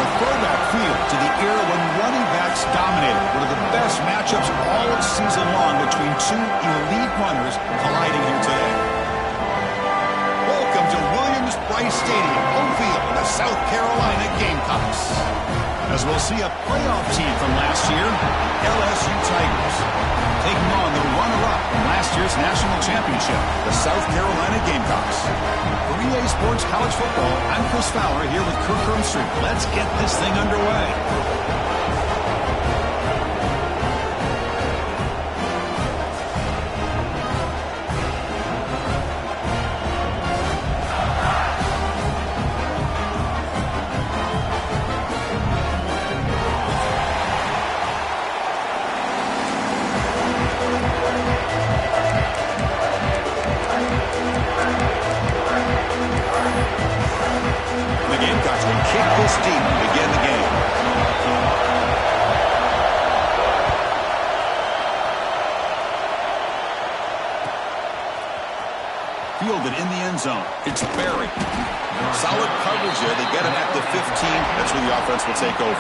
a throwback feel to the era when running backs dominated. One of the best matchups all season long between two elite runners colliding here today. Welcome to Williams-Brice Stadium, home field of the South Carolina Gamecocks. As we'll see a playoff team from last year, LSU Tigers, taking on the runner-up from last year's national championship, the South Carolina Gamecocks. For EA Sports College Football, I'm Chris Fowler here with Kirk Hermstreet. Let's get this thing underway. Fielded in the end zone. It's Barry. Solid coverage there. They get him at the 15. That's where the offense will take over.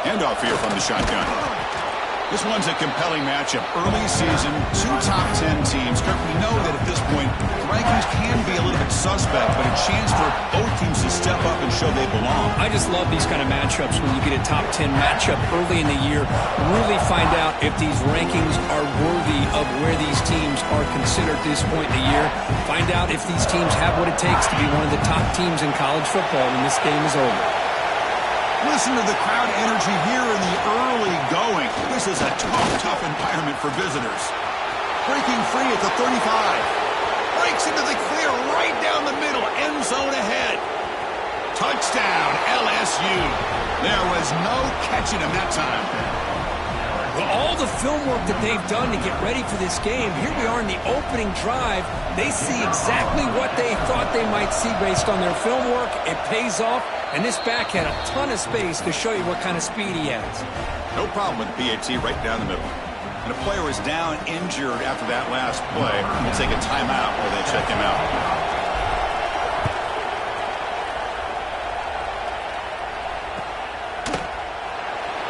Handoff here from the shotgun. This one's a compelling matchup. Early season, two top 10 teams. Kirk, we know that at this point, the rankings can be a little bit suspect, but a chance for both teams to step up and show they belong. I just love these kind of matchups when you get a top 10 matchup early in the year. Really find out if these rankings are worthy of where these teams are considered at this point in the year. Find out if these teams have what it takes to be one of the top teams in college football when this game is over. Listen to the crowd energy here in the early going. This is a tough environment for visitors. Breaking free at the 35. Breaks into the clear right down the middle. End zone ahead. Touchdown, LSU. There was no catching him that time. Well, all the film work that they've done to get ready for this game, here we are in the opening drive. They see exactly what they thought they might see based on their film work. It pays off, and this back had a ton of space to show you what kind of speed he has. No problem with BAT right down the middle. And a player is down injured after that last play. We'll take a timeout while they check him out.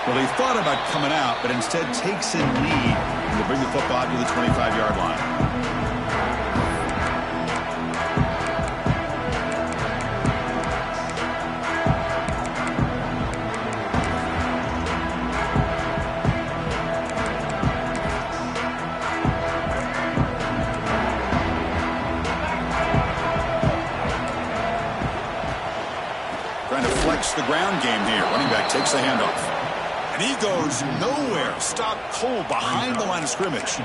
Well, he thought about coming out, but instead takes in lead to bring the football to the 25-yard line. Trying to flex the ground game here. Running back takes the handoff. And he goes nowhere. Stopped cold behind the line of scrimmage.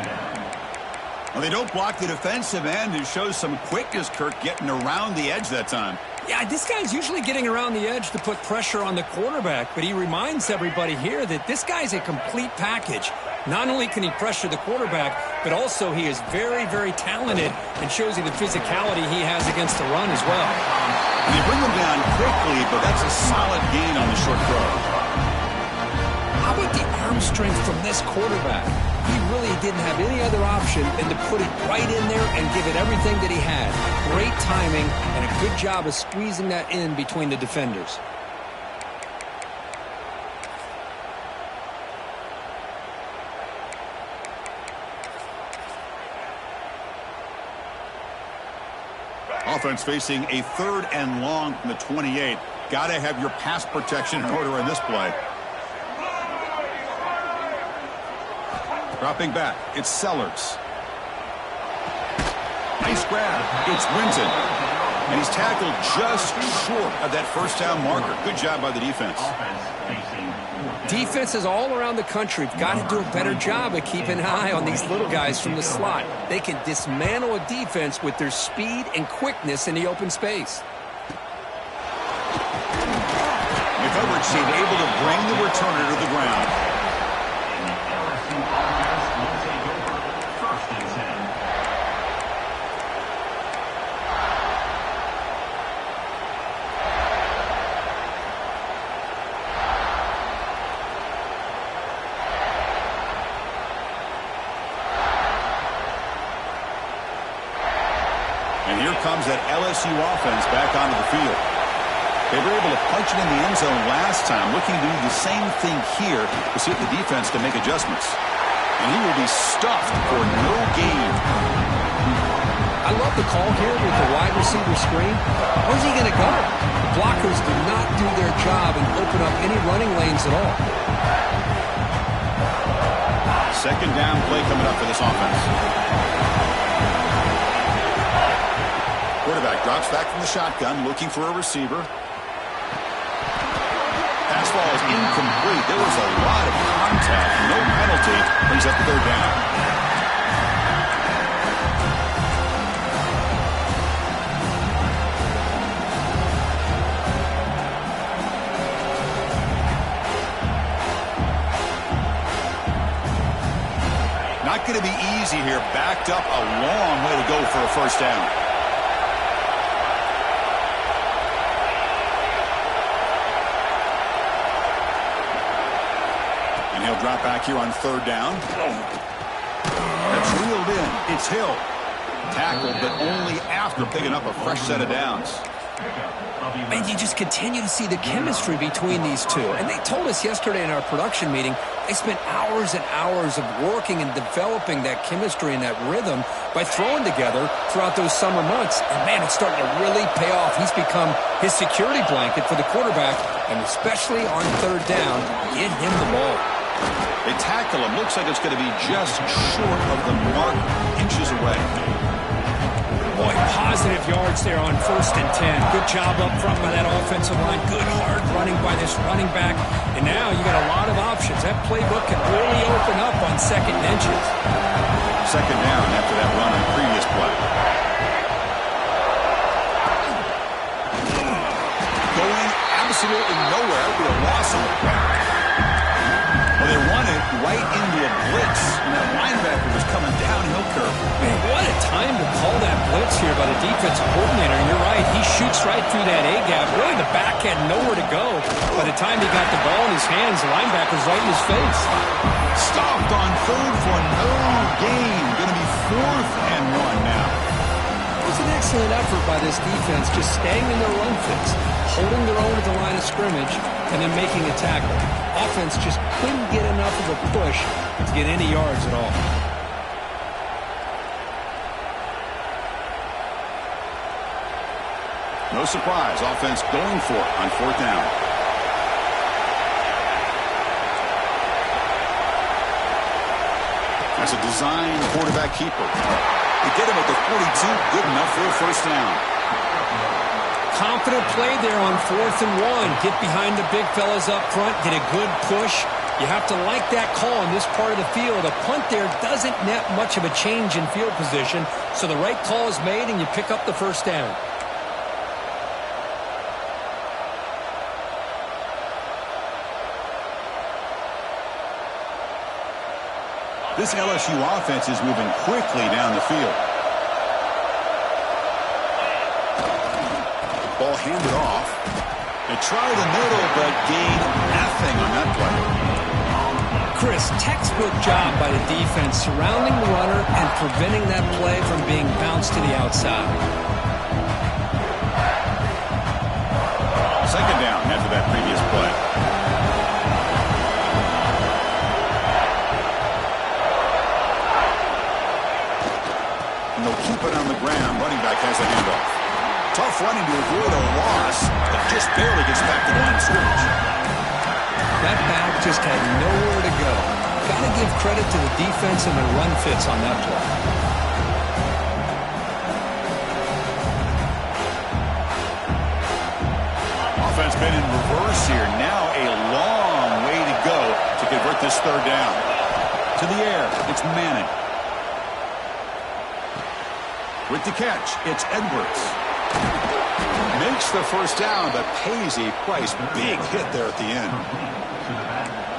Well, they don't block the defensive end, who shows some quickness, Kirk, getting around the edge that time. Yeah, this guy's usually getting around the edge to put pressure on the quarterback, but he reminds everybody here that this guy's a complete package. Not only can he pressure the quarterback, but also he is very talented and shows you the physicality he has against the run as well. They bring him down quickly, but that's a solid gain on the short throw. How about the arm strength from this quarterback? He really didn't have any other option than to put it right in there and give it everything that he had. Great timing and a good job of squeezing that in between the defenders. Offense facing a 3rd and long from the 28. Got to have your pass protection in order in this play. Dropping back, it's Sellers. Nice grab, it's Winton. And he's tackled just short of that first down marker. Good job by the defense. Defenses all around the country have got to do a better job of keeping an eye on these little guys from the slot. They can dismantle a defense with their speed and quickness in the open space. The coverage team able to bring the returner to the ground. And here comes that LSU offense back onto the field. They were able to punch it in the end zone last time, looking to do the same thing here to see if the defense can make adjustments. And he will be stuffed for no gain. I love the call here with the wide receiver screen. Where's he going to go? The blockers do not do their job and open up any running lanes at all. Second down play coming up for this offense. Quarterback drops back from the shotgun, looking for a receiver. Pass ball is incomplete. There was a lot of contact. No penalty. Brings up the third down. Not going to be easy here. Backed up a long way to go for a first down. He'll drop back here on third down. That's reeled in. It's Hill. Tackled, but only after picking up a fresh set of downs. And you just continue to see the chemistry between these two. And they told us yesterday in our production meeting, they spent hours and hours of working and developing that chemistry and that rhythm by throwing together throughout those summer months. And, man, it's starting to really pay off. He's become his security blanket for the quarterback, and especially on third down, get him the ball. They tackle him. Looks like it's going to be just short of the mark, inches away. Boy, positive yards there on 1st and 10. Good job up front by that offensive line. Good hard running by this running back. And now you got a lot of options. That playbook can really open up on second and inches. Second down after that run on the previous play. Going absolutely nowhere. It'll be a loss of the play. Well, they run it right into a blitz, and that linebacker was coming downhill curve. Man, what a time to call that blitz here by the defensive coordinator. You're right, he shoots right through that A-gap. Really, the back had nowhere to go. By the time he got the ball in his hands, the linebacker's right in his face. Stopped on third for no gain. Going to be 4th and 1 now. It was an excellent effort by this defense, just staying in their run fits, holding their own at the line of scrimmage, and then making a tackle. Offense just couldn't get enough of a push to get any yards at all. No surprise. Offense going for it on 4th down. That's a design quarterback keeper. They get him at the 42. Good enough for a first down. Confident play there on 4th and 1. Get behind the big fellas up front. Get a good push. You have to like that call in this part of the field. A punt there doesn't net much of a change in field position, so the right call is made and you pick up the first down. This LSU offense is moving quickly down the field. Ball handed off. They try the middle, but gain nothing on that play. Chris, textbook job by the defense surrounding the runner and preventing that play from being bounced to the outside. Second down after that previous play. And they'll keep it on the ground. Running back has the handoff. Tough running to avoid a loss, but just barely gets back to the line of scrimmage. That back just had nowhere to go. Got to give credit to the defense and the run fits on that play. Offense been in reverse here. Now a long way to go to convert this third down. To the air, it's Manning. With the catch, it's Edwards. Makes the first down, but pays a price. Big hit there at the end.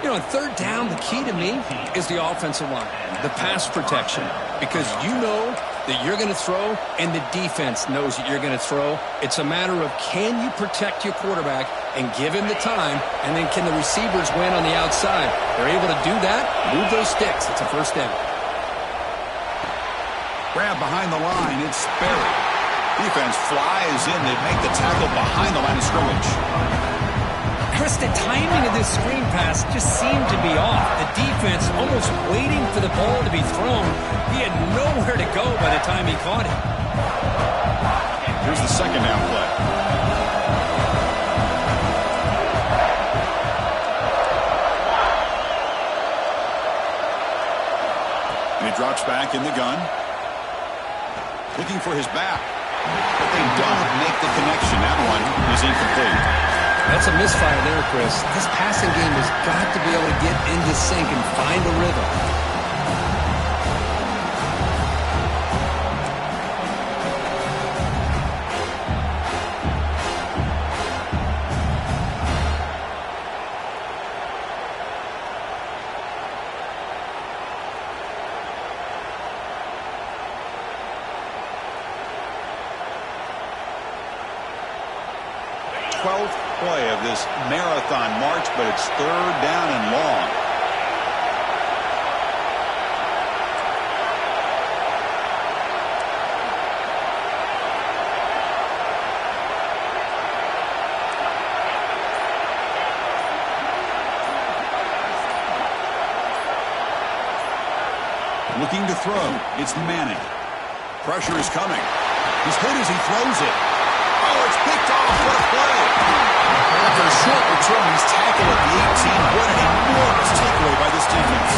You know, on third down, the key to me is the offensive line, the pass protection, because you know that you're going to throw and the defense knows that you're going to throw. It's a matter of can you protect your quarterback and give him the time, and then can the receivers win on the outside? They're able to do that, move those sticks. It's a first down. Grab behind the line. It's Sperry. Defense flies in. They make the tackle behind the line of scrimmage. Chris, the timing of this screen pass just seemed to be off. The defense almost waiting for the ball to be thrown. He had nowhere to go by the time he caught it. Here's the second down play. And he drops back in the gun. Looking for his back. But they don't make the connection. That one is incomplete. That's a misfire there, Chris. This passing game has got to be able to get into sync and find a rhythm. 12th play of this marathon march, but it's third down and long. Looking to throw. It's Manning. Pressure is coming. He's hit as he throws it. Oh, it's picked off. What a play. After a short return, he's tackled at the 18. What an enormous takeaway by this defense.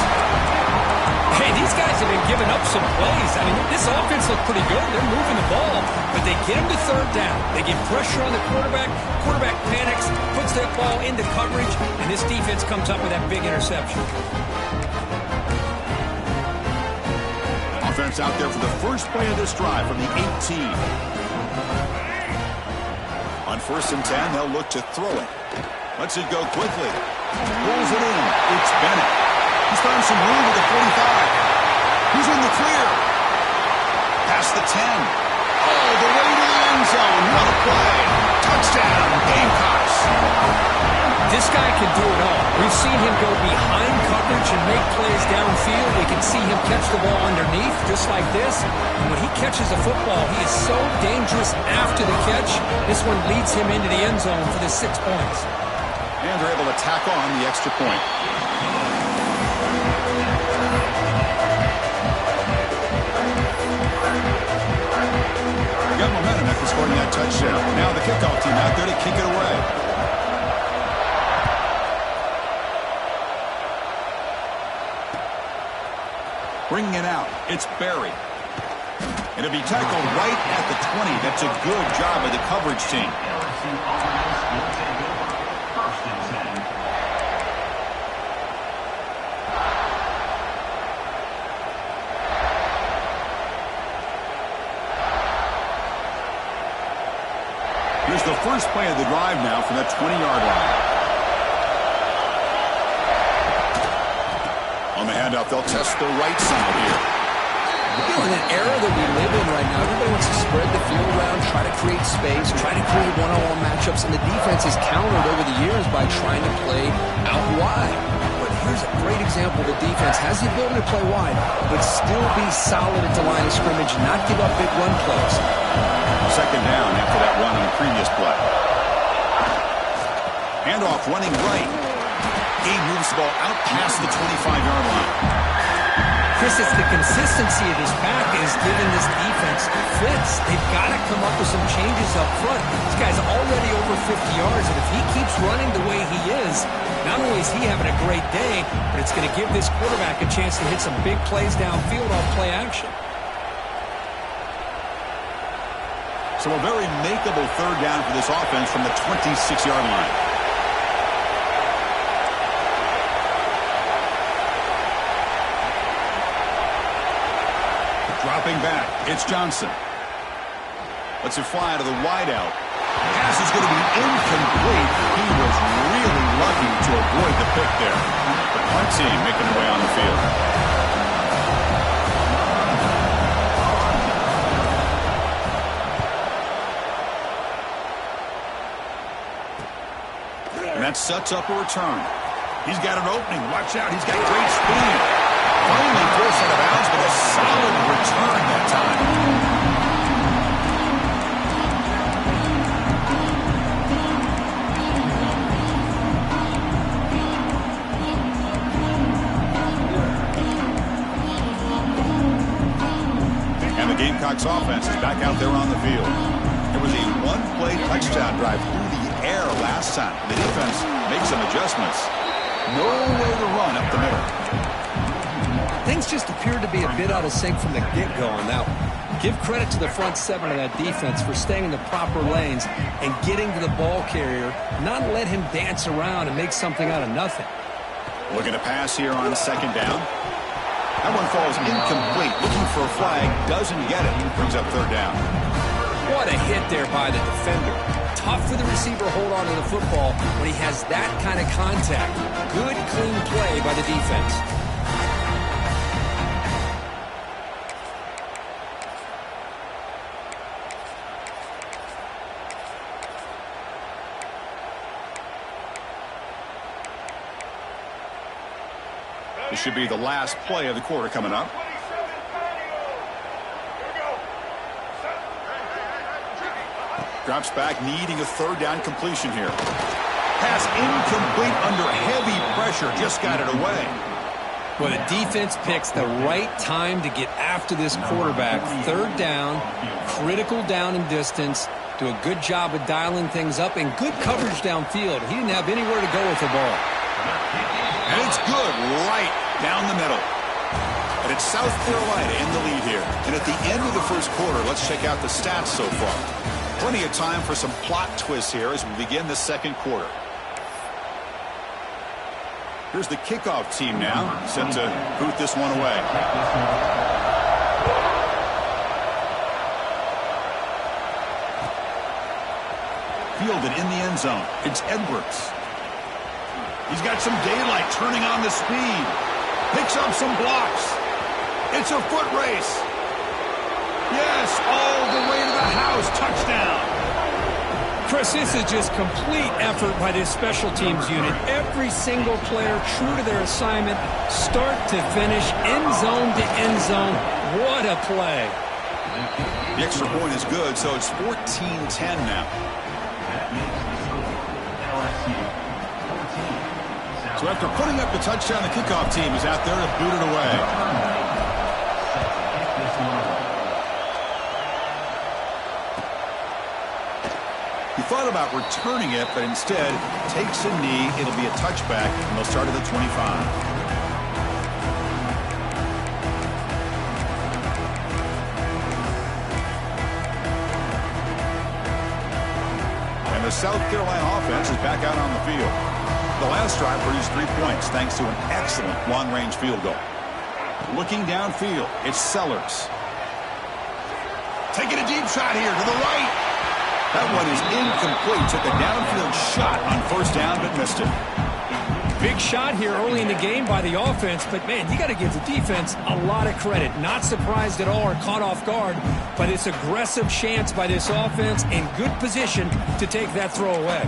Hey, these guys have been giving up some plays. I mean, this offense looked pretty good. They're moving the ball, but they get him to third down. They get pressure on the quarterback. Quarterback panics, puts that ball into coverage, and this defense comes up with that big interception. Offense out there for the first play of this drive from the 18. On 1st and 10, they'll look to throw it. Lets it go quickly. Pulls it in. It's Bennett. He's found some room at the 45. He's in the clear. Past the 10. Oh, the way to the end zone. What a play. Touchdown, Gamecocks. This guy can do it all. We've seen him go behind coverage and make plays downfield. We can see him catch the ball underneath, just like this. And when he catches a football, he is so dangerous after the catch. This one leads him into the end zone for the 6 points. And they're able to tack on the extra point. Got momentum after scoring that touchdown. Now the kickoff team out there to kick it away. Bringing it out, it's Barry. It'll be tackled right at the 20. That's a good job of the coverage team. LSU Tigers will take it. 1st and 10. Here's the first play of the drive now from that 20-yard line. On the handoff, they'll test the right side here. In an era that we live in right now, everybody wants to spread the field around, try to create space, try to create one-on-one matchups, and the defense has countered over the years by trying to play out wide. But here's a great example. The defense has the ability to play wide, but still be solid at the line of scrimmage, not give up big run plays. Second down after that run on the previous play. Handoff running right. He moves the ball out past the 25-yard line. Chris, it's the consistency of his back is giving this defense fits. They've got to come up with some changes up front. This guy's already over 50 yards, and if he keeps running the way he is, not only is he having a great day, but it's going to give this quarterback a chance to hit some big plays downfield off play action. So a very makeable third down for this offense from the 26-yard line. Dropping back, it's Johnson. Lets it fly to the wideout. Pass is going to be incomplete. He was really lucky to avoid the pick there. The punt team making their way on the field. And that sets up a return. He's got an opening. Watch out. He's got great speed. Finally forced out of bounds, but a solid return that time. And the Gamecocks offense is back out there on the field. It was a one-play touchdown drive through the air last time. The defense makes some adjustments. No way to run up the middle. Things just appeared to be a bit out of sync from the get-go on that one. Give credit to the front seven of that defense for staying in the proper lanes and getting to the ball carrier, not let him dance around and make something out of nothing. Looking to pass here on second down. That one falls incomplete. Looking for a flag. Doesn't get it. Brings up third down. What a hit there by the defender. Tough for the receiver to hold on to the football when he has that kind of contact. Good, clean play by the defense. This should be the last play of the quarter coming up. Drops back, needing a third down completion here. Pass incomplete under heavy pressure. Just got it away. Well, the defense picks the right time to get after this quarterback. Third down, critical down and distance. Do a good job of dialing things up and good coverage downfield. He didn't have anywhere to go with the ball. And it's good right down the middle. And it's South Carolina in the lead here. And at the end of the first quarter, let's check out the stats so far. Plenty of time for some plot twists here as we begin the second quarter. Here's the kickoff team now, set to boot this one away. Fielded in the end zone. It's Edwards. He's got some daylight, turning on the speed. Picks up some blocks. It's a foot race. Yes, all the way to the house. Touchdown. Chris, this is just complete effort by this special teams unit. Every single player true to their assignment, start to finish, end zone to end zone. What a play. The extra point is good, so it's 14-10 now. So after putting up the touchdown, the kickoff team is out there to boot it away. He thought about returning it, but instead takes a knee. It'll be a touchback, and they'll start at the 25. And the South Carolina offense is back out on the field. The last drive produced 3 points thanks to an excellent long-range field goal. Looking downfield, it's Sellers. Taking a deep shot here to the right. That one is incomplete. Took a downfield shot on first down, but missed it. Big shot here early in the game by the offense, but, man, you got to give the defense a lot of credit. Not surprised at all or caught off guard, but it's aggressive chance by this offense in good position to take that throw away.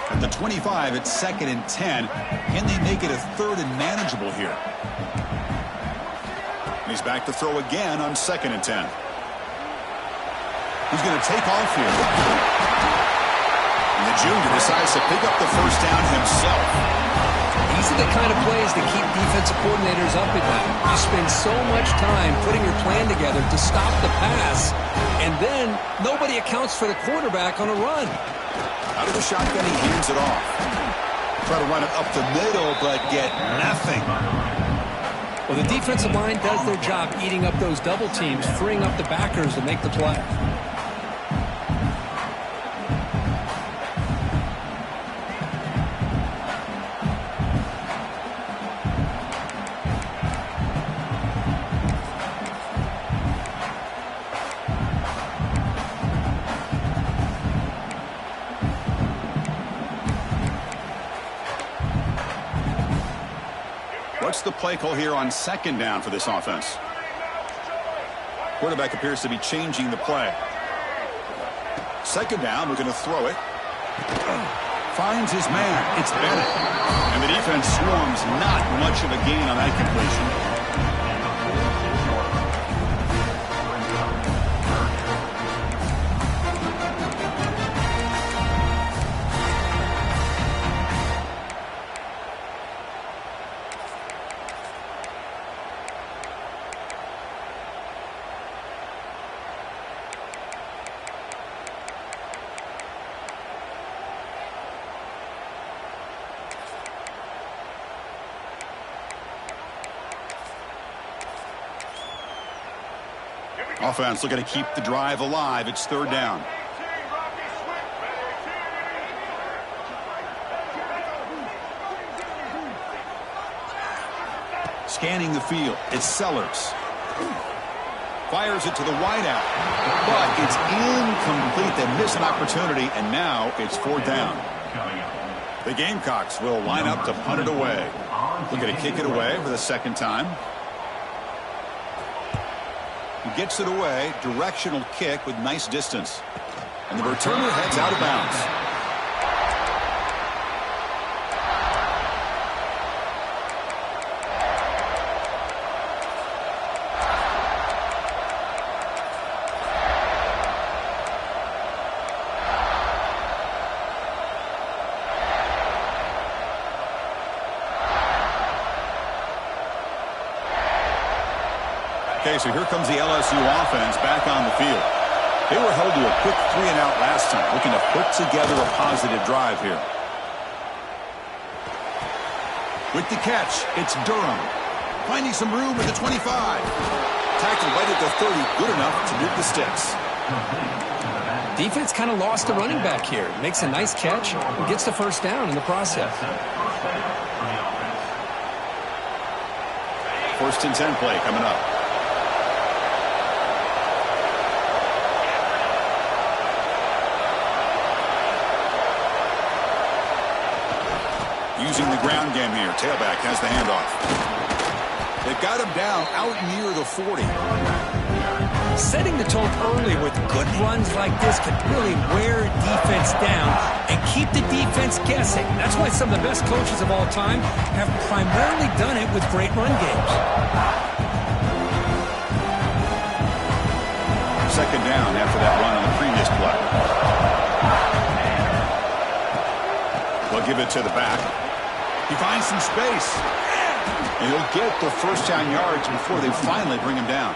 At the 25, it's 2nd and 10. Can they make it a 3rd and manageable here? He's back to throw again on 2nd and 10. He's going to take off here. And the junior decides to pick up the first down himself. These are the kind of plays that keep defensive coordinators up at night. You spend so much time putting your plan together to stop the pass, and then nobody accounts for the quarterback on a run. Out of the shotgun, he hands it off. Try to run it up the middle, but get nothing. Well, the defensive line does their job eating up those double teams, freeing up the backers to make the play. What's the play call here on 2nd down for this offense? Quarterback appears to be changing the play. 2nd down, we're going to throw it. Finds his man. It's Bennett. And the defense swarms. Not much of a gain on that completion. Offense looking to keep the drive alive. It's third down. Scanning the field. It's Sellers. Fires it to the wideout. But it's incomplete. They miss an opportunity, and now it's fourth down. The Gamecocks will line up to punt it away. Looking to kick it away for the second time. He gets it away. Directional kick with nice distance. And the returner heads out of bounds. Okay, so here comes the LSU offense back on the field. They were held to a quick 3-and-out last time, looking to put together a positive drive here. With the catch, it's Durham. Finding some room at the 25. Tackled right at the 30, good enough to move the sticks. Defense kind of lost the running back here. Makes a nice catch and gets the first down in the process. First and 10 play coming up. Using the ground game here. Tailback has the handoff. They've got him down out near the 40. Setting the tone early with good runs like this can really wear defense down and keep the defense guessing. That's why some of the best coaches of all time have primarily done it with great run games. Second down after that run on the previous play. They'll give it to the back. He finds some space. And he'll get the first down yards before they finally bring him down.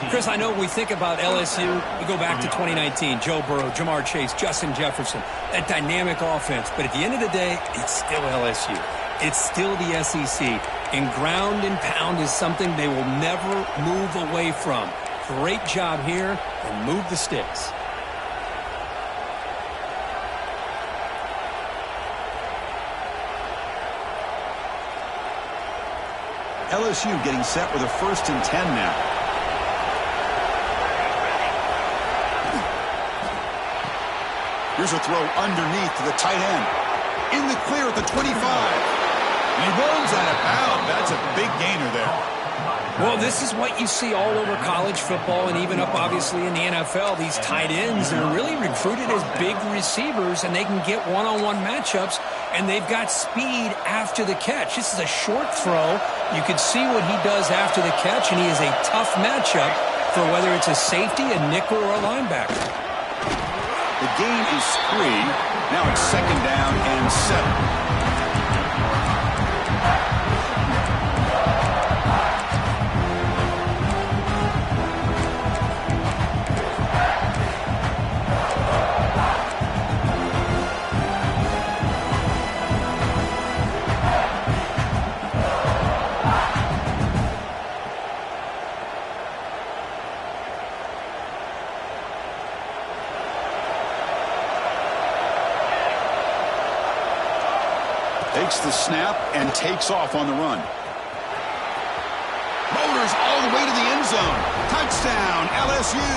Chris, I know when we think about LSU, we go back to 2019. Joe Burrow, Jamar Chase, Justin Jefferson, that dynamic offense. But at the end of the day, it's still LSU. It's still the SEC. And ground and pound is something they will never move away from. Great job here, and move the sticks. LSU getting set with a first and 10 now. Here's a throw underneath to the tight end. In the clear at the 25. And he rolls out of bounds. That's a big gainer there. Well, this is what you see all over college football and even up, obviously, in the NFL. These tight ends are really recruited as big receivers, and they can get one-on-one matchups, and they've got speed after the catch. This is a short throw. You can see what he does after the catch, and he is a tough matchup for whether it's a safety, a nickel, or a linebacker. The gain is 3. Now it's second down and 7. Takes the snap and takes off on the run. Motors all the way to the end zone. Touchdown, LSU.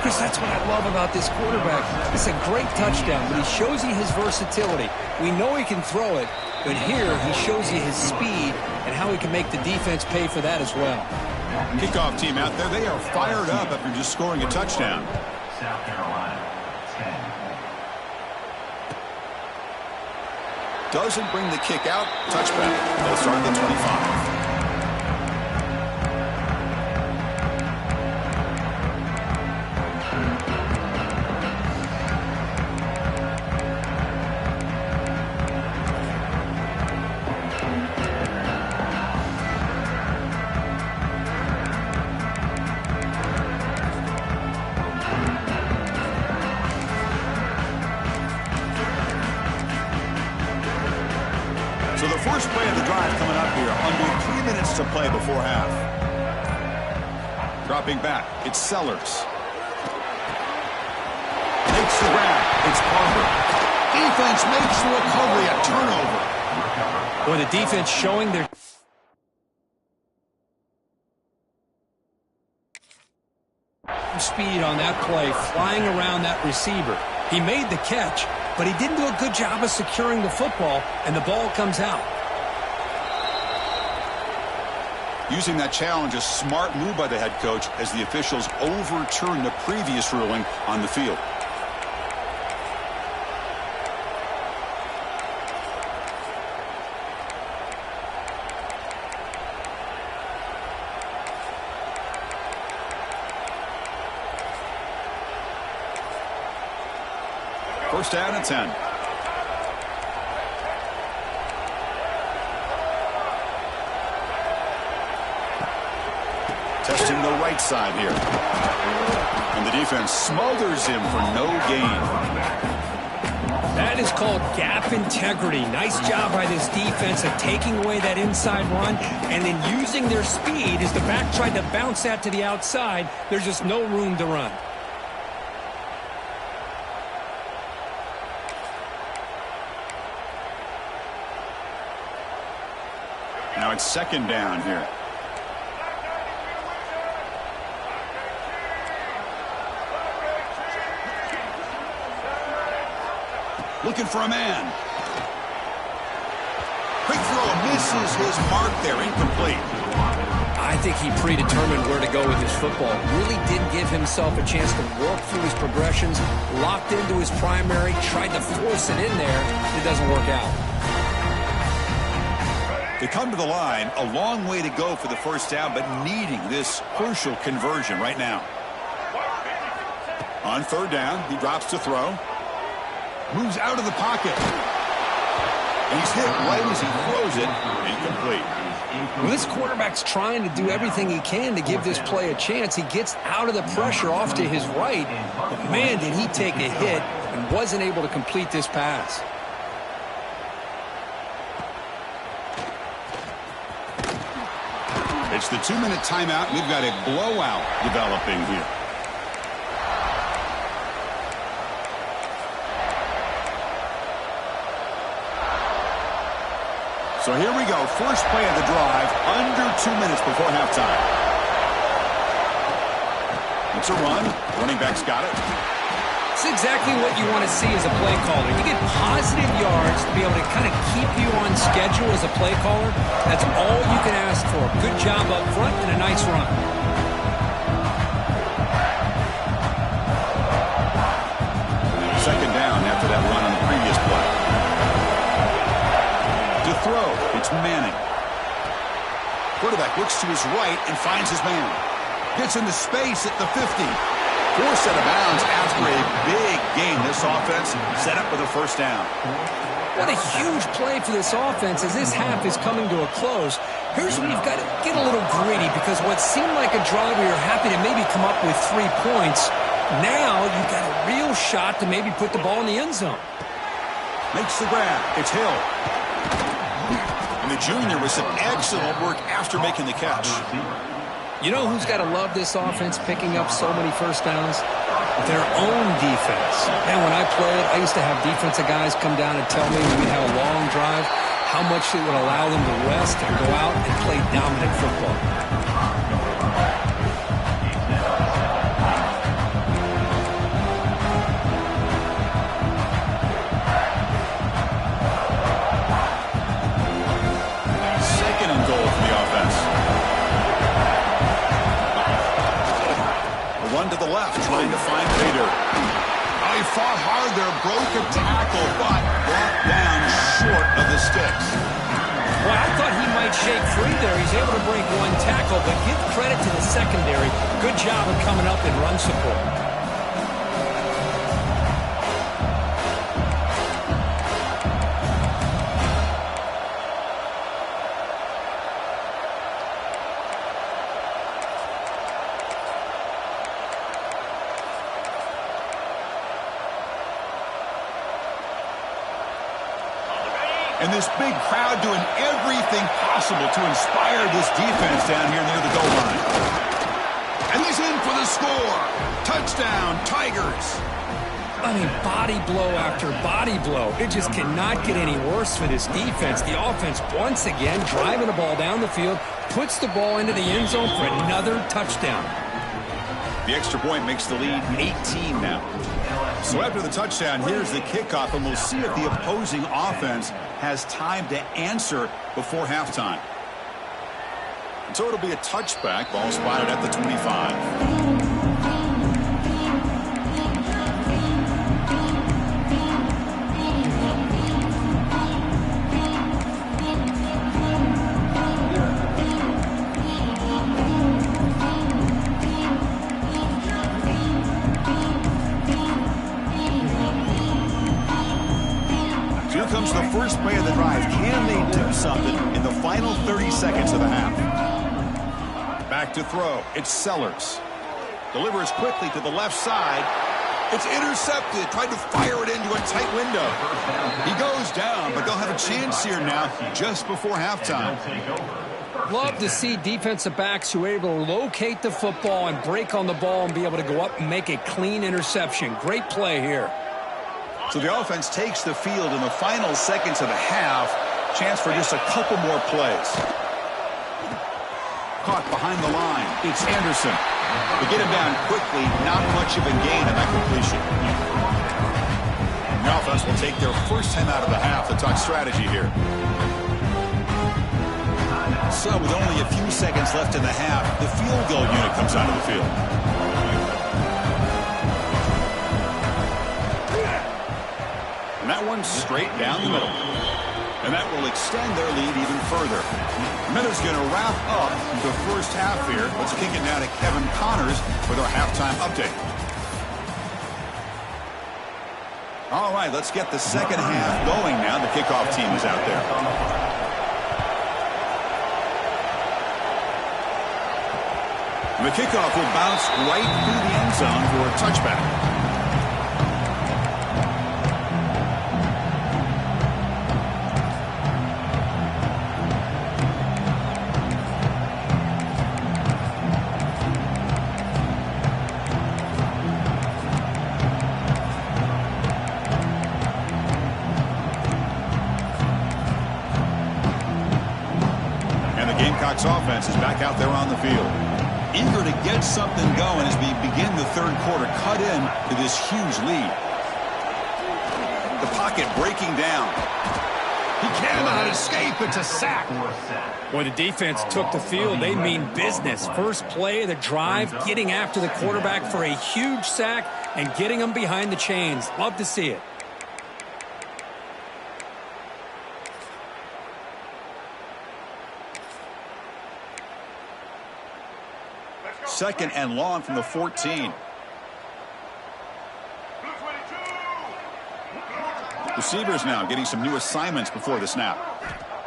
Chris, that's what I love about this quarterback. It's a great touchdown, but he shows you his versatility. We know he can throw it, but here he shows you his speed and how he can make the defense pay for that as well. Kickoff team out there, they are fired up after just scoring a touchdown. South Carolina, 10. Doesn't bring the kick out. Touchback. They'll start at the 25. So the first play of the drive coming up here, under 3 minutes to play before half. Dropping back, it's Sellers. Makes the grab, it's Carver. Defense makes the recovery, a turnover. Boy, the defense showing their speed on that play, flying around that receiver. He made the catch, but he didn't do a good job of securing the football, and the ball comes out. Using that challenge, a smart move by the head coach as the officials overturn the previous ruling on the field. First down and 10. Testing the right side here. And the defense smothers him for no gain. That is called gap integrity. Nice job by this defense of taking away that inside run and then using their speed as the back tried to bounce that to the outside. There's just no room to run. Now it's second down here. Looking for a man. Quick throw, misses his mark there, incomplete. I think he predetermined where to go with his football. Really didn't give himself a chance to work through his progressions, locked into his primary, tried to force it in there. It doesn't work out. They come to the line, a long way to go for the first down, but needing this crucial conversion right now. On third down, he drops to throw. Moves out of the pocket. And he's hit right as he throws it. Incomplete. Well, this quarterback's trying to do everything he can to give this play a chance. He gets out of the pressure off to his right. But man, did he take a hit and wasn't able to complete this pass. It's the 2-minute timeout. We've got a blowout developing here. So here we go. First play of the drive, under 2 minutes before halftime. It's a run. Running back's got it. It's exactly what you want to see as a play caller. You get positive yards to be able to kind of keep you on schedule as a play caller. That's all you can ask for. Good job up front and a nice run. Second down after that run on the previous play. To throw, it's Manning. Quarterback looks to his right and finds his man. Gets into space at the 50. Forced out of bounds after a big gain. This offense set up with a first down. What a huge play for this offense as this half is coming to a close. Here's where you've got to get a little greedy because what seemed like a drive where you're happy to maybe come up with 3 points, now you've got a real shot to maybe put the ball in the end zone. Makes the grab. It's Hill. And the junior with some excellent work after making the catch. You know who's got to love this offense picking up so many first downs? Their own defense. Man, when I played, I used to have defensive guys come down and tell me when we'd have a long drive how much it would allow them to rest and go out and play dominant football. Second and goal for the offense. Run to the left, trying to find Bader. Oh, he fought hard there, broke a tackle, but brought down short of the sticks. Well, I thought he might shake free there. He's able to break one tackle, but give credit to the secondary. Good job of coming up in run support. And this big crowd doing everything possible to inspire this defense down here near the goal line. And he's in for the score. Touchdown, Tigers. I mean, body blow after body blow. It just cannot get any worse for this defense. The offense, once again, driving the ball down the field, puts the ball into the end zone for another touchdown. The extra point makes the lead 18 now. So after the touchdown, here's the kickoff, and we'll see if the opposing offense has time to answer before halftime. So it'll be a touchback. Ball spotted at the 25. Here comes the first play of the drive. Can they do something in the final 30 seconds of the half? Back to throw. It's Sellers. Delivers quickly to the left side. It's intercepted. Tried to fire it into a tight window. He goes down, but they'll have a chance here now just before halftime. Love to see defensive backs who are able to locate the football and break on the ball and be able to go up and make a clean interception. Great play here. So the offense takes the field in the final seconds of the half. Chance for just a couple more plays. Caught behind the line. It's Anderson. They get him down quickly. Not much of a gain on that completion. The offense will take their first time out of the half to talk strategy here. So with only a few seconds left in the half, the field goal unit comes out of the field. And that one's straight down the middle. And that will extend their lead even further. Miller's going to wrap up the first half here. Let's kick it now to Kevin Connors with our halftime update. All right, let's get the second half going now. The kickoff team is out there. The kickoff will bounce right through the end zone for a touchback. Offense is back out there on the field. Eager to get something going as we begin the third quarter. Cut in to this huge lead. The pocket breaking down. He cannot escape. It's a sack. When the defense took the field, they mean business. First play of the drive, getting after the quarterback for a huge sack and getting him behind the chains. Love to see it. Second and long from the 14. Receivers now getting some new assignments before the snap.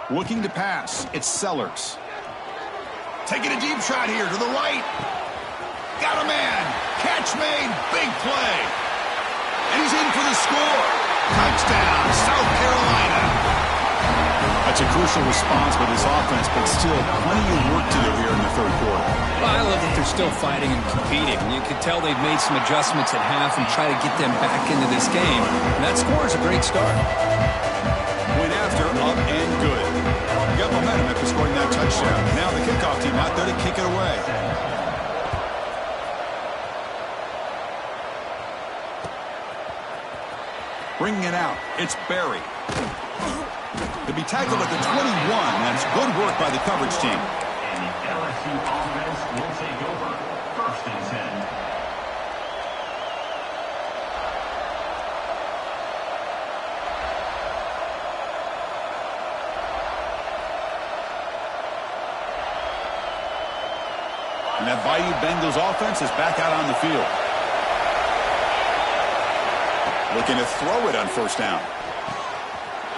Looking to pass. It's Sellers. Taking a deep shot here to the right. Got a man. Catch made. Big play. And he's in for the score. Touchdown, South Carolina. That's a crucial response by this offense, but still plenty of work to do here in the third quarter. Well, I love that they're still fighting and competing. You can tell they've made some adjustments at half and try to get them back into this game. And that score is a great start. Went after, up and good. You got momentum after scoring that touchdown. Now the kickoff team out there to kick it away. Bringing it out, it's Barry. To be tackled at the 21, that's good work by the coverage team. And the LSU offense will take over. First and 10. And that Bayou Bengals offense is back out on the field. Looking to throw it on first down.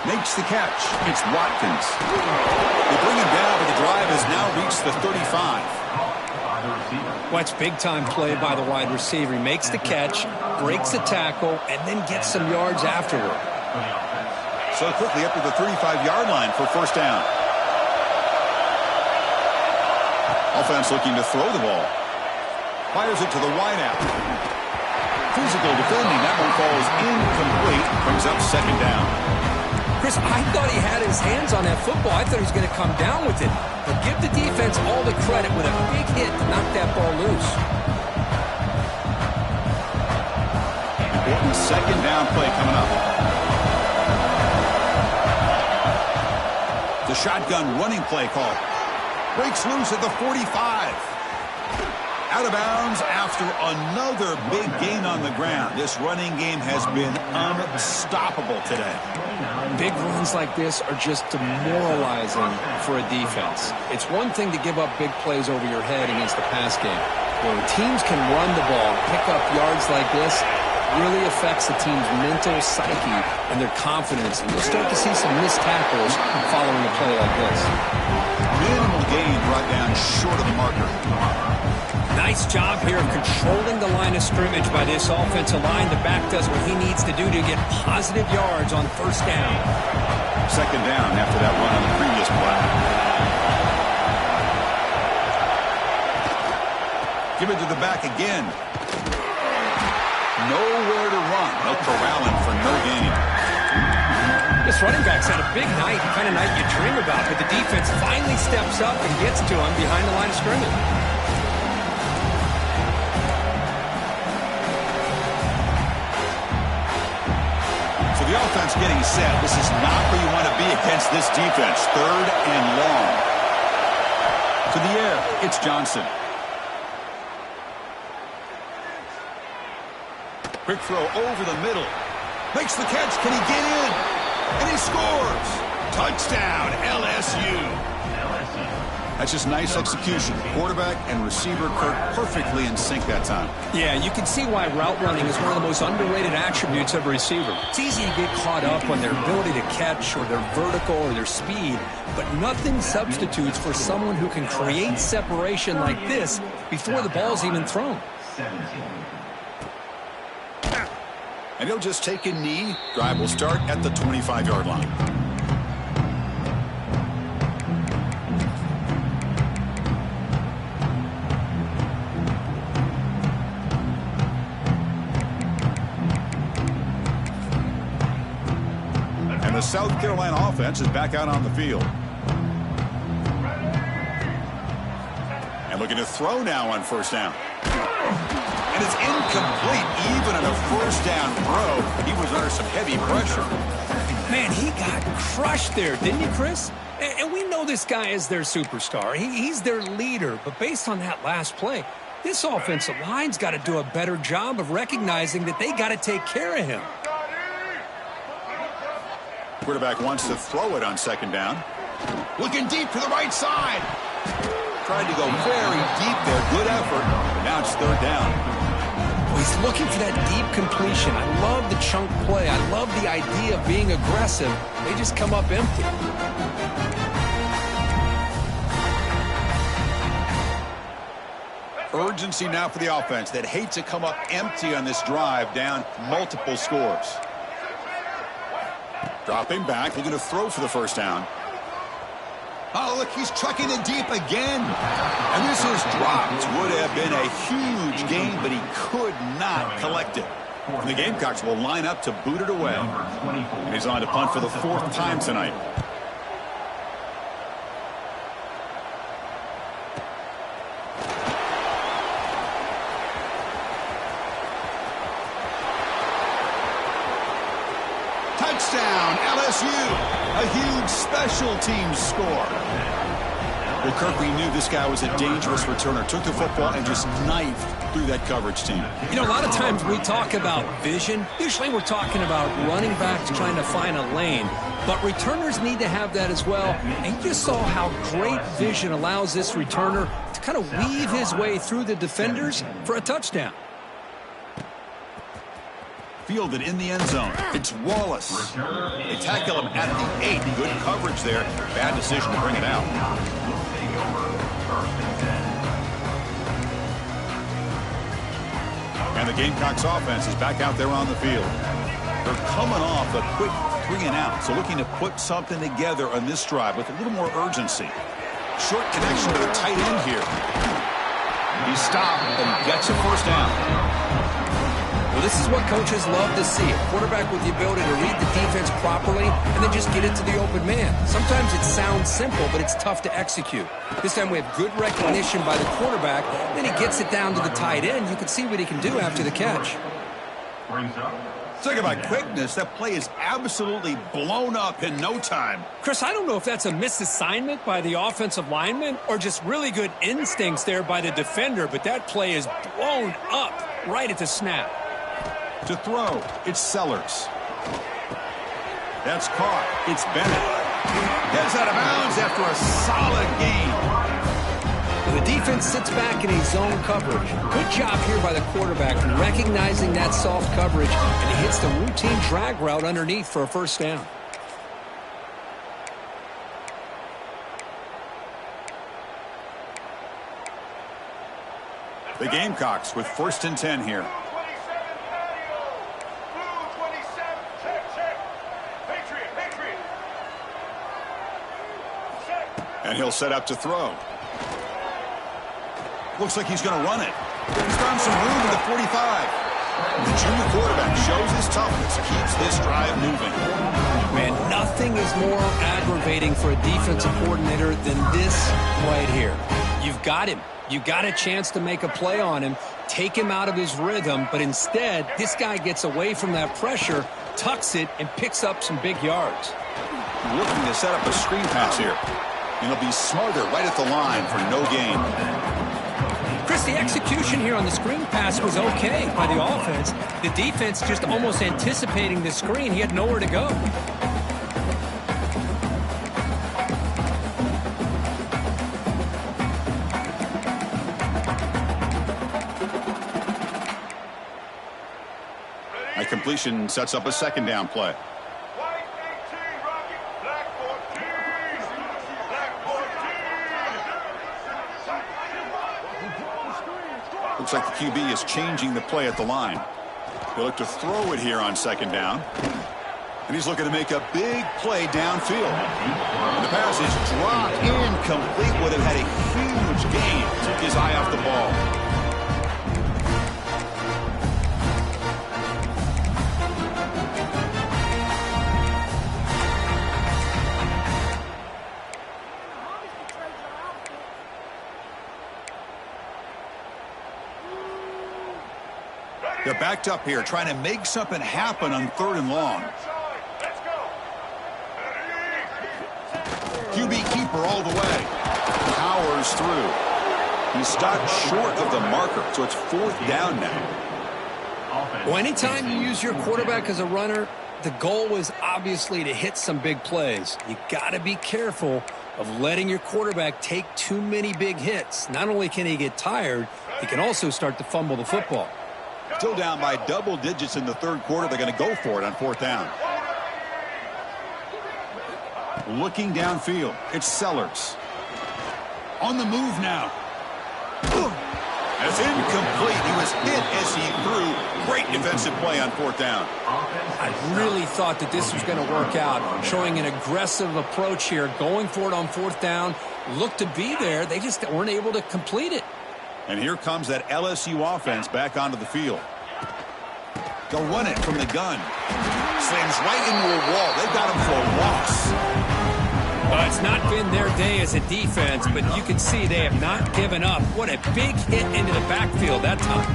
Makes the catch. It's Watkins. They bring him down, but the drive has now reached the 35. Watch big-time play by the wide receiver. He makes the catch, breaks the tackle, and then gets some yards afterward. So quickly up to the 35-yard line for first down. Offense looking to throw the ball. Fires it to the wideout. Physical defending. That one falls incomplete. Brings up second down. Chris, I thought he had his hands on that football. I thought he was going to come down with it. But give the defense all the credit with a big hit to knock that ball loose. Important second down play coming up. The shotgun running play call. Breaks loose at the 45. Out of bounds after another big gain on the ground. This running game has been unstoppable today. Big runs like this are just demoralizing for a defense. It's one thing to give up big plays over your head against the pass game. When teams can run the ball, pick up yards like this, really affects the team's mental psyche and their confidence. And you'll start to see some missed tackles following a play like this. Minimal gain brought down short of the marker. Nice job here of controlling the line of scrimmage by this offensive line. The back does what he needs to do to get positive yards on first down. Second down after that run on the previous play. Give it to the back again. Nowhere to run. They'll corral him for no gain. This running back's had a big night, the kind of night you dream about, but the defense finally steps up and gets to him behind the line of scrimmage. The offense getting set. This is not where you want to be against this defense. Third and long. To the air, it's Johnson. Quick throw over the middle. Makes the catch. Can he get in? And he scores. Touchdown, LSU. That's just nice execution. Quarterback and receiver Kirk perfectly in sync that time. Yeah, you can see why route running is one of the most underrated attributes of a receiver. It's easy to get caught up on their ability to catch or their vertical or their speed, but nothing substitutes for someone who can create separation like this before the ball's even thrown. And he'll just take a knee. Drive will start at the 25-yard line. The South Carolina offense is back out on the field. And looking to throw now on first down. And it's incomplete even on a first down throw. He was under some heavy pressure. Man, he got crushed there, didn't he, Chris? And we know this guy is their superstar. He's their leader. But based on that last play, this offensive line's got to do a better job of recognizing that they got to take care of him. Quarterback wants to throw it on second down. Looking deep to the right side. Tried to go very deep there. Good effort. But now it's third down. Well, he's looking for that deep completion. I love the chunk play. I love the idea of being aggressive. They just come up empty. Urgency now for the offense that hate to come up empty on this drive, down multiple scores. Dropping back, looking to throw for the first down. Oh, look, he's trucking it deep again. And this is dropped. Would have been a huge gain, but he could not collect it. And the Gamecocks will line up to boot it away. And he's on to punt for the fourth time tonight. Touchdown, LSU. A huge special teams score. Well, Kirk, we knew this guy was a dangerous returner. Took the football and just knifed through that coverage team. You know, a lot of times we talk about vision. Usually we're talking about running backs trying to find a lane. But returners need to have that as well. And you just saw how great vision allows this returner to kind of weave his way through the defenders for a touchdown. Fielded in the end zone. It's Wallace. They tackle him at the 8. Good coverage there. Bad decision to bring it out. And the Gamecocks offense is back out there on the field. They're coming off a quick 3 and out. So looking to put something together on this drive with a little more urgency. Short connection to the tight end here. He stopped and gets a first down. Well, this is what coaches love to see. A quarterback with the ability to read the defense properly and then just get it to the open man. Sometimes it sounds simple, but it's tough to execute. This time we have good recognition by the quarterback. Then he gets it down to the tight end. You can see what he can do after the catch. Talk about quickness. That play is absolutely blown up in no time. Chris, I don't know if that's a misassignment by the offensive lineman or just really good instincts there by the defender, but that play is blown up right at the snap. To throw, it's Sellers. That's caught. It's Bennett. Gets out of bounds after a solid gain. The defense sits back in a zone coverage. Good job here by the quarterback recognizing that soft coverage, and he hits the routine drag route underneath for a first down. The Gamecocks with 1st and 10 here. And he'll set up to throw. Looks like he's going to run it. He's found some room in the 45. The junior quarterback shows his toughness, keeps this drive moving. Man, nothing is more aggravating for a defensive coordinator than this right here. You've got him. You got a chance to make a play on him, take him out of his rhythm, but instead, this guy gets away from that pressure, tucks it, and picks up some big yards. Looking to set up a screen pass here. And he'll be smarter right at the line for no gain. Chris, the execution here on the screen pass was okay by the offense. The defense just almost anticipating the screen. He had nowhere to go. A completion sets up a 2nd down play. Looks like the QB is changing the play at the line. He'll look to throw it here on 2nd down. And he's looking to make a big play downfield. And the pass is dropped incomplete. Would have had a huge gain. Took his eye off the ball. They're backed up here, trying to make something happen on 3rd and long. QB keeper all the way. Powers through. He's stopped short of the marker, so it's 4th down now. Well, anytime you use your quarterback as a runner, the goal is obviously to hit some big plays. You got to be careful of letting your quarterback take too many big hits. Not only can he get tired, he can also start to fumble the football. Still down by double digits in the 3rd quarter. They're going to go for it on 4th down. Looking downfield. It's Sellers. On the move now. That's incomplete. He was hit as he threw. Great defensive play on 4th down. I really thought that this was going to work out. Showing an aggressive approach here. Going for it on 4th down. Looked to be there. They just weren't able to complete it. And here comes that LSU offense back onto the field. They'll run it from the gun. Slams right into a wall. They've got him for a loss. It's not been their day as a defense, but you can see they have not given up. What a big hit into the backfield that time.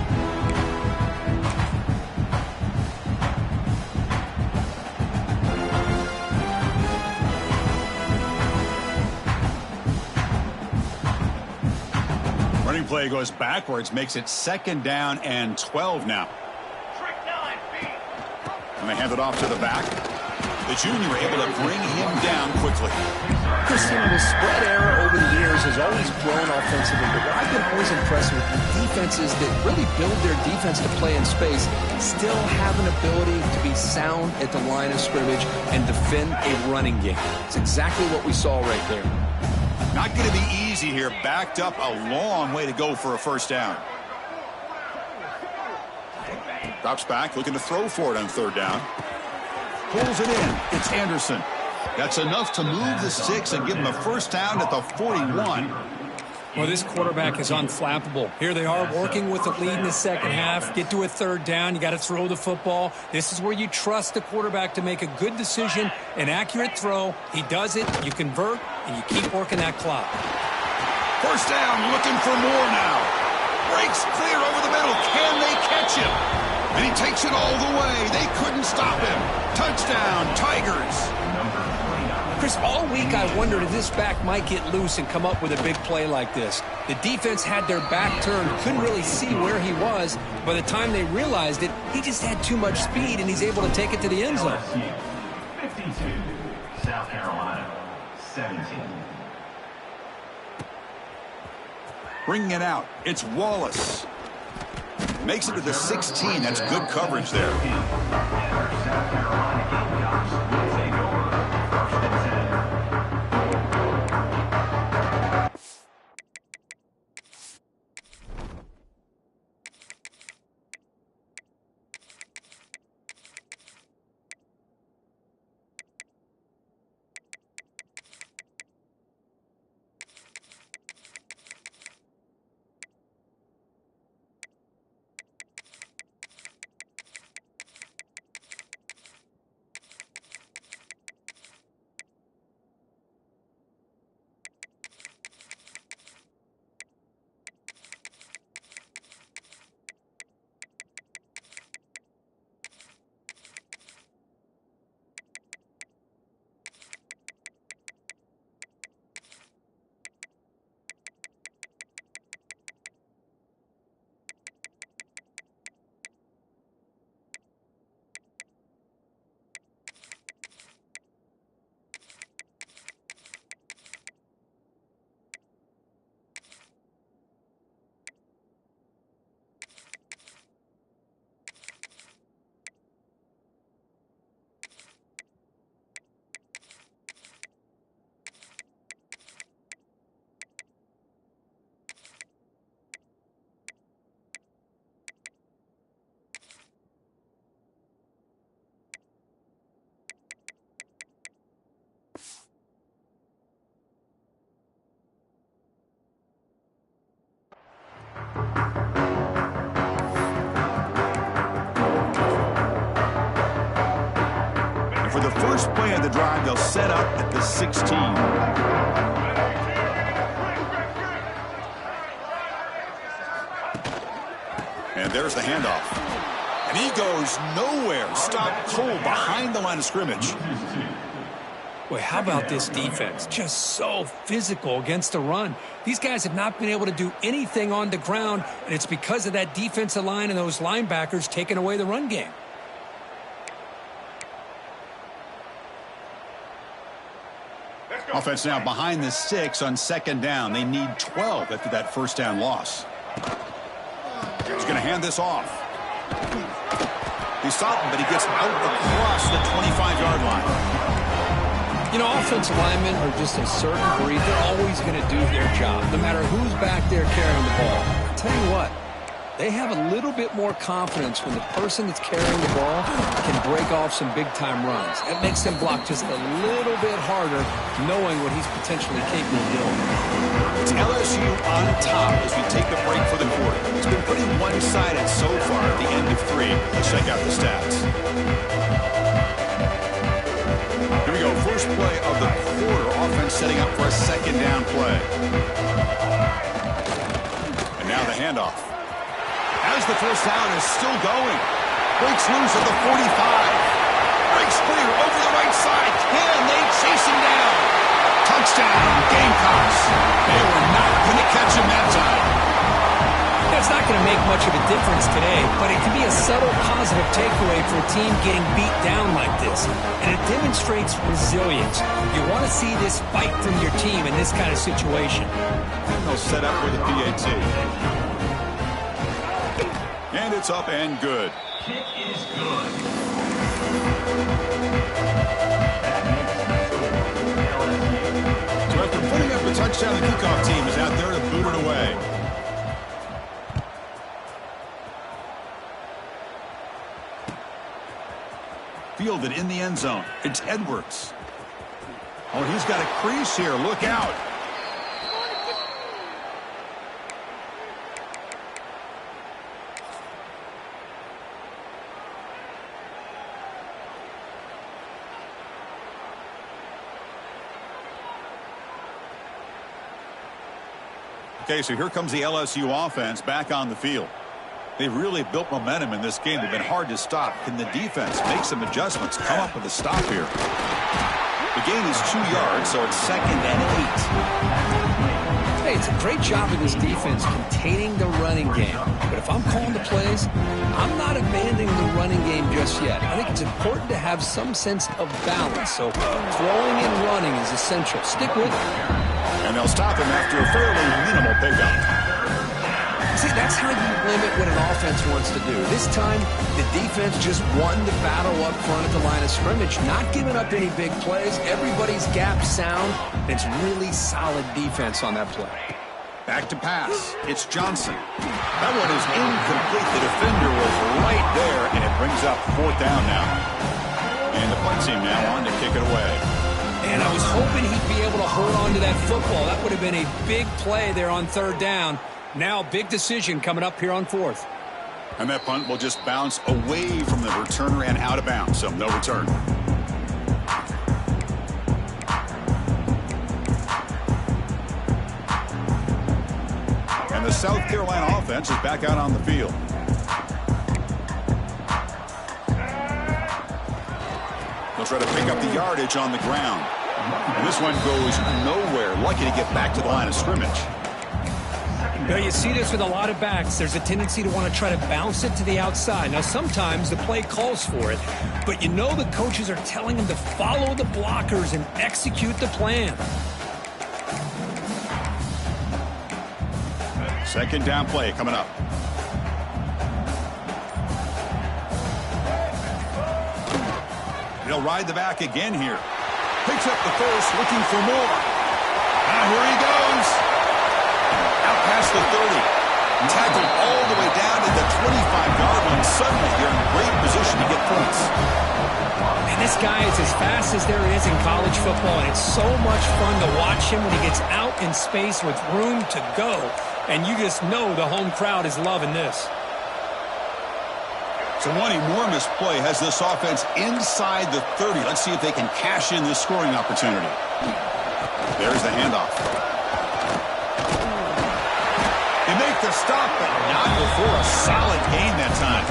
Running play goes backwards, makes it 2nd down and 12 now. And they hand it off to the back. The junior able to bring him down quickly. Chris, the spread era over the years has always grown offensively, but what I've been always impressed with defenses that really build their defense to play in space still have an ability to be sound at the line of scrimmage and defend a running game. It's exactly what we saw right there. Not going to be easy here. Backed up a long way to go for a 1st down. Drops back, looking to throw for it on 3rd down. Pulls it in. It's Anderson. That's enough to move the 6 and give him a 1st down at the 41. Well, this quarterback is unflappable. Here they are working with the lead in the second half. Get to a third down. You got to throw the football. This is where you trust the quarterback to make a good decision, an accurate throw. He does it. You convert, and you keep working that clock. First down, looking for more now. Breaks clear over the middle. Can they catch him? And he takes it all the way. They couldn't stop him. Touchdown, Tigers. Chris, all week I wondered if this back might get loose and come up with a big play like this. The defense had their back turned, couldn't really see where he was. By the time they realized it, he just had too much speed, and he's able to take it to the end zone. LSU 52, South Carolina 17. Bringing it out. It's Wallace. Makes it to the 16. That's good coverage there. South Carolina Gamecocks will take over first and 10. And for the first play of the drive, they'll set up at the 16. And there's the handoff. And he goes nowhere. Stopped cold behind the line of scrimmage. Boy, how about this defense? Just so physical against the run. These guys have not been able to do anything on the ground, and it's because of that defensive line and those linebackers taking away the run game. Offense now behind the 6 on second down. They need 12 after that first down loss. He's going to hand this off. He stopped him, but he gets out across the 25-yard line. You know, offensive linemen are just a certain breed. They're always going to do their job, no matter who's back there carrying the ball. I'll tell you what, they have a little bit more confidence when the person that's carrying the ball can break off some big-time runs. It makes them block just a little bit harder, knowing what he's potentially capable of doing. It's LSU on top as we take the break for the quarter. It's been pretty one-sided so far at the end of 3. Let's check out the stats. Here we go, first play of the quarter. Offense setting up for a second down play. And now the handoff. As the first down is still going. Breaks loose at the 45. Breaks clear over the right side. Can they chase him down? Touchdown, Gamecocks. They were not going to catch him that time. It's not going to make much of a difference today, but it can be a subtle positive takeaway for a team getting beat down like this. And it demonstrates resilience. You want to see this fight from your team in this kind of situation. And they'll set up with a PAT. And it's up and good. Kick is good. So after putting up a touchdown, the kickoff team is out there to boot it away. Fielded in the end zone. It's Edwards. Oh, he's got a crease here. Look out. Okay, so here comes the LSU offense back on the field. They've really built momentum in this game. They've been hard to stop. Can the defense make some adjustments, come up with a stop here? The gain is 2 yards, so it's 2nd and 8. Hey, it's a great job of this defense containing the running game. But if I'm calling the plays, I'm not abandoning the running game just yet. I think it's important to have some sense of balance. So throwing and running is essential. Stick with it. And they'll stop him after a fairly minimal pickup. See, that's how you limit what an offense wants to do. This time, the defense just won the battle up front at the line of scrimmage, not giving up any big plays. Everybody's gap sound. It's really solid defense on that play. Back to pass. It's Johnson. That one is incomplete. The defender was right there, and it brings up 4th down now. And the punt team now on to kick it away. And I was hoping he'd be able to hold on to that football. That would have been a big play there on 3rd down. Now, big decision coming up here on 4th. And that punt will just bounce away from the returner and out of bounds, so no return. And the South Carolina offense is back out on the field. They'll try to pick up the yardage on the ground. And this one goes nowhere. Lucky to get back to the line of scrimmage. Now, you see this with a lot of backs. There's a tendency to want to try to bounce it to the outside. Now, sometimes the play calls for it, but you know the coaches are telling them to follow the blockers and execute the plan. 2nd down play coming up. He'll ride the back again here. Picks up the first, looking for more. Now here he goes. Out past the 30. Tackled all the way down to the 25-yard line. Suddenly, they're in great position to get points. And this guy is as fast as there is in college football, and it's so much fun to watch him when he gets out in space with room to go. And you just know the home crowd is loving this. So one enormous play has this offense inside the 30. Let's see if they can cash in this scoring opportunity. There's the handoff. They make the stop, but not before a solid gain that time.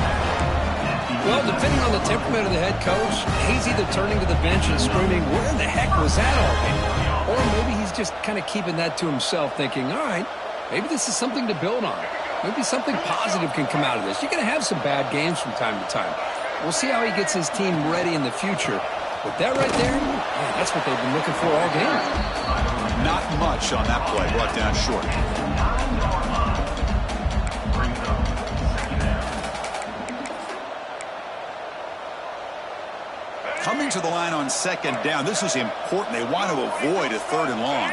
Well, depending on the temperament of the head coach, he's either turning to the bench and screaming, where the heck was that all game? Or maybe he's just kind of keeping that to himself, thinking, all right, maybe this is something to build on. Maybe something positive can come out of this. You're going to have some bad games from time to time. We'll see how he gets his team ready in the future. But that right there, man, that's what they've been looking for all game. Not much on that play, brought down short. Coming to the line on 2nd down. This is important. They want to avoid a 3rd and long.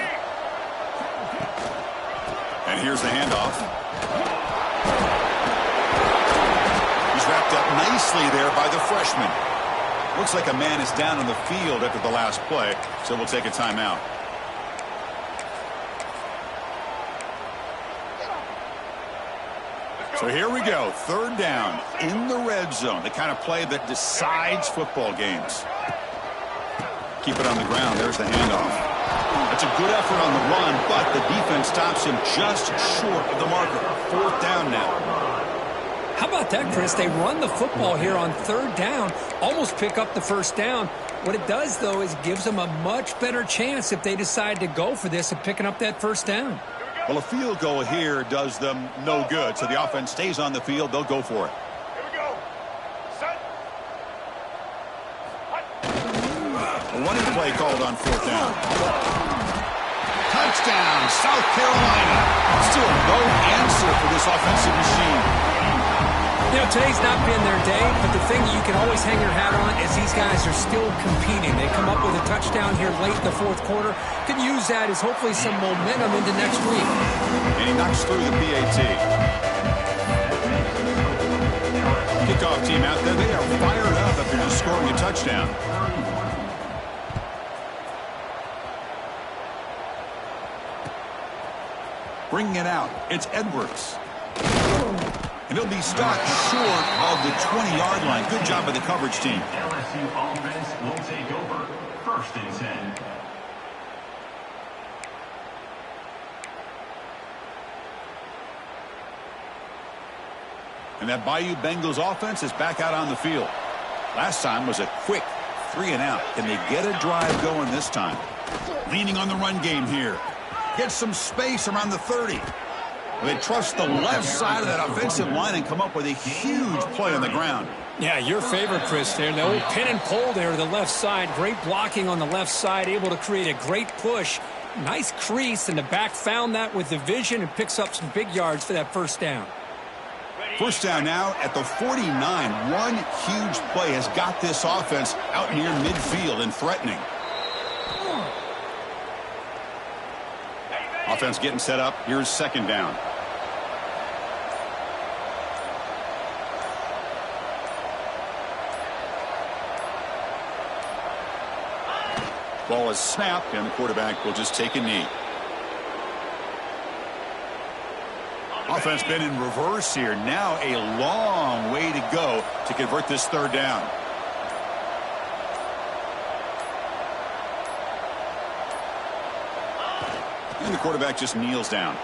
And here's the handoff. He's wrapped up nicely there by the freshman. Looks like a man is down on the field after the last play, so we'll take a timeout. So here we go, 3rd down in the red zone, the kind of play that decides football games. Keep it on the ground. There's the handoff. That's a good effort on the run, but the defense stops him just short of the marker. 4th down now. How about that, Chris? They run the football here on 3rd down, almost pick up the 1st down. What it does, though, is gives them a much better chance if they decide to go for this of picking up that 1st down. Well, a field goal here does them no good, so the offense stays on the field. They'll go for it. Here we go. Set. A running play called on 4th down. Touchdown, South Carolina. Still no answer for this offensive machine. You know, today's not been their day, but the thing you can always hang your hat on is these guys are still competing. They come up with a touchdown here late in the 4th quarter. Can use that as hopefully some momentum into next week. And he knocks through the PAT. Kickoff team out there. They are fired up after just scoring a touchdown. Bringing it out. It's Edwards. And he'll be stopped short of the 20-yard line. Good job by the coverage team. LSU offense will take over. 1st and 10. And that Bayou Bengals offense is back out on the field. Last time was a quick 3-and-out. Can they get a drive going this time? Leaning on the run game here. Get some space around the 30. They trust the left side of that offensive line and come up with a huge play on the ground. Yeah, your favorite, Chris, there. The old pin and pull there to the left side. Great blocking on the left side, able to create a great push. Nice crease, and the back found that with the vision and picks up some big yards for that first down. First down now at the 49. One huge play has got this offense out near midfield and threatening. Offense getting set up. Here's second down. Ball is snapped, and the quarterback will just take a knee. Offense been in reverse here. Now a long way to go to convert this third down. And the quarterback just kneels down.